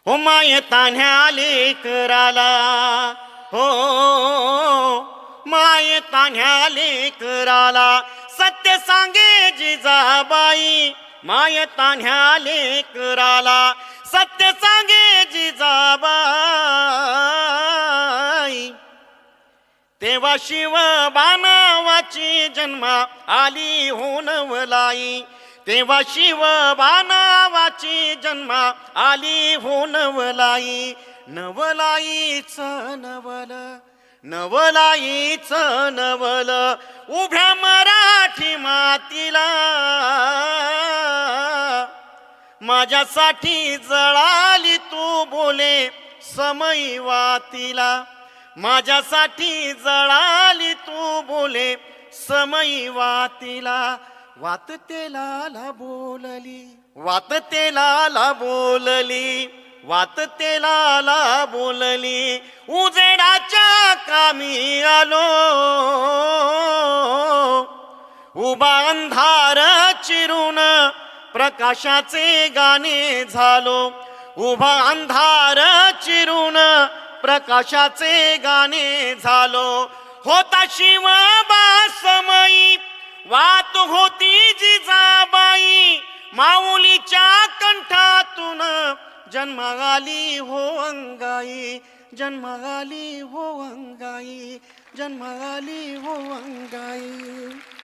हो माय तान्ह्या लेकराला, हो माय तान्ह्या लेकराला सत्य सांगे जिजाबाई, माय तान्ह्या लेकराला सत्य सांगे जिजाबाई। तेव्हा शिवबा नावाची जन्मा आली हो नवलाई, तेव्हा शिवबा नावाची जन्मा आली हो नवलाई। नवलाईचं नवल, नवलाईचं नवल उभ्या मराठी मातीला, माझ्यासाठी जळाली तू बोले समई वातीला, माझ्यासाठी जळाली तू बोले समई वातीला। वात तेलाला बोलली, वात तेलाला बोलली, वात तेलाला बोलली, उजेडाच्या कामी आलो, उभा अंधार चिरून प्रकाशाचे गाणे झालो, उभा अंधार चिरून प्रकाशाचे गाणे झालो। होता शिवबा समई वात होती जिजाबाई, माऊलीच्या कंठातून जन्माली हो अंगाई, जन्माली हो अंगाई, जन्माली हो अंगाई।